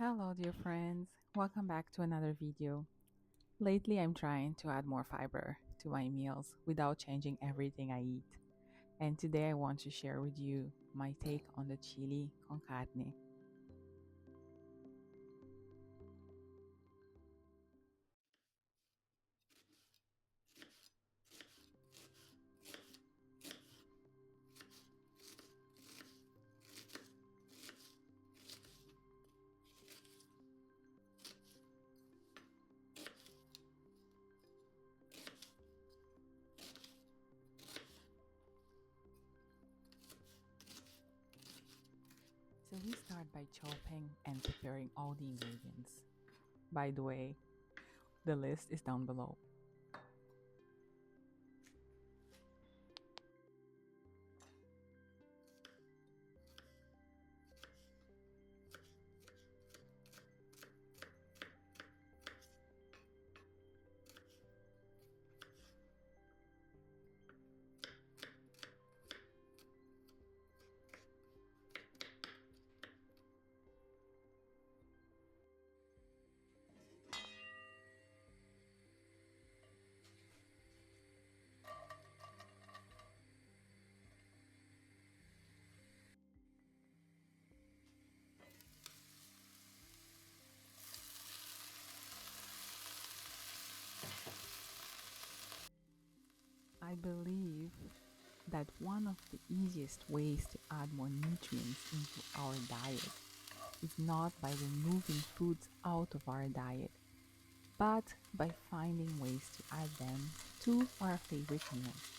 Hello, dear friends. Welcome back to another video. Lately, I'm trying to add more fiber to my meals without changing everything I eat. And today, I want to share with you my take on the chili con carne. So, we start by chopping and preparing all the ingredients. By the way, the list is down below. I believe that one of the easiest ways to add more nutrients into our diet is not by removing foods out of our diet, but by finding ways to add them to our favorite meals.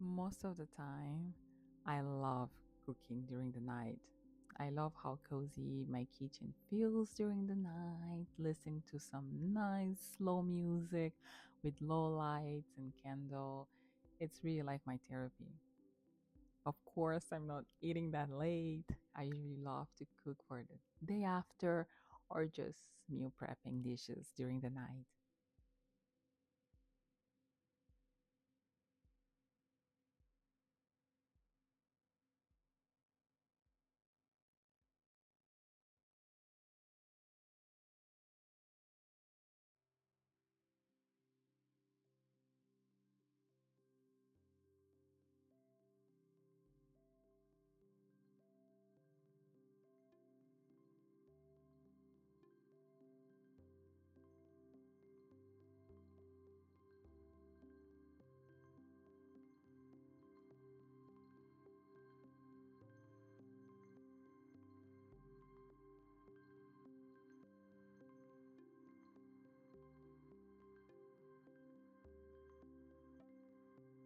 Most of the time, I love cooking during the night. I love how cozy my kitchen feels during the night, listening to some nice slow music with low lights and candle. It's really like my therapy. Of course, I'm not eating that late. I usually love to cook for the day after or just meal prepping dishes during the night.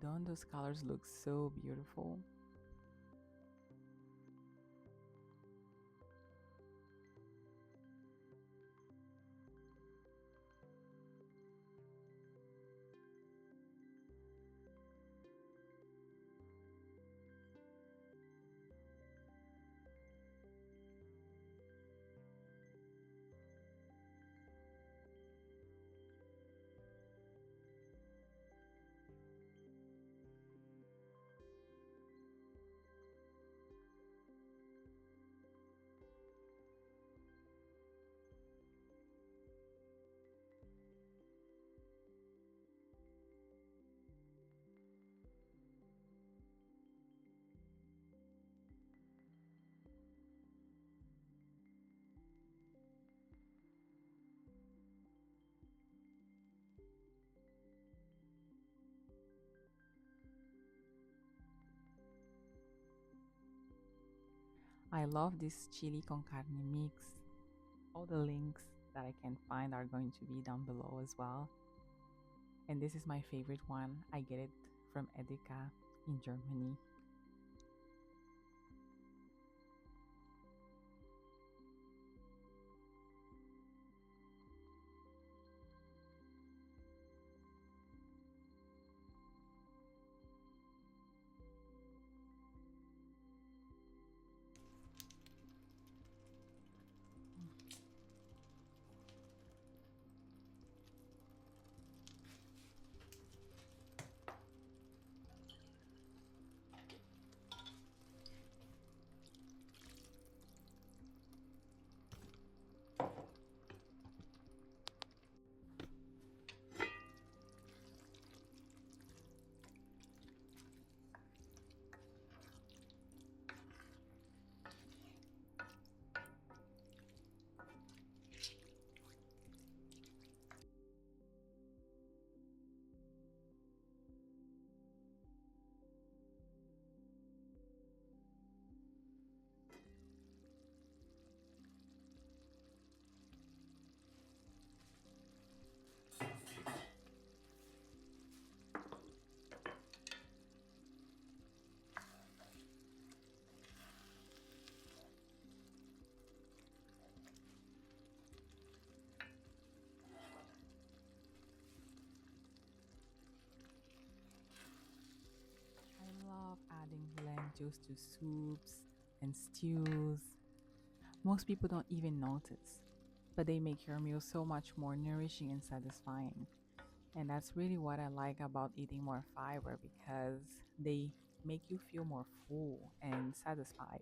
Don't those colors look so beautiful? I love this chili con carne mix. All the links that I can find are going to be down below as well. And this is my favorite one. I get it from Edeka in Germany. I love adding lentils to soups and stews. Most people don't even notice, but they make your meal so much more nourishing and satisfying. And that's really what I like about eating more fiber because they make you feel more full and satisfied.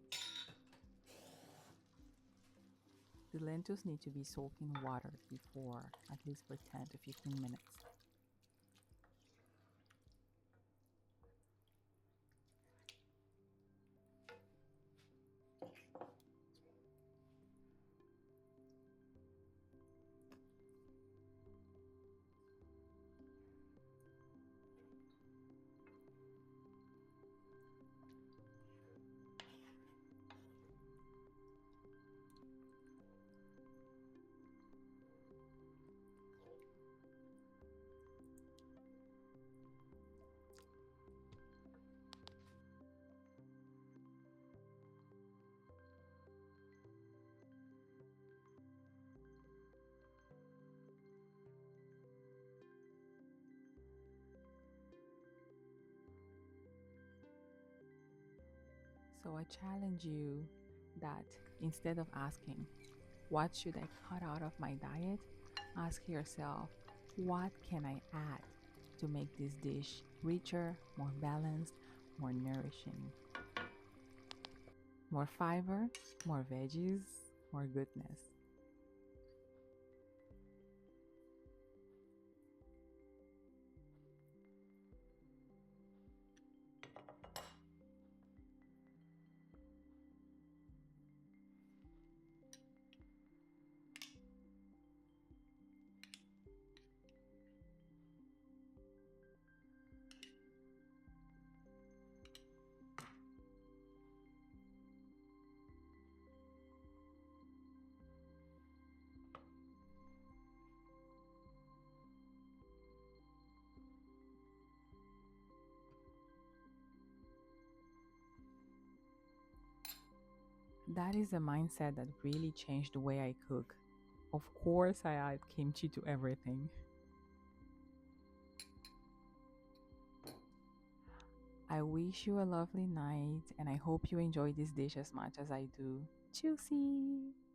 The lentils need to be soaked in water before, at least for 10 to 15 minutes. So I challenge you that instead of asking, what should I cut out of my diet? Ask yourself, what can I add to make this dish richer, more balanced, more nourishing? More fiber, more veggies, more goodness. That is a mindset that really changed the way I cook. Of course, I add kimchi to everything. I wish you a lovely night and I hope you enjoy this dish as much as I do. Juicy!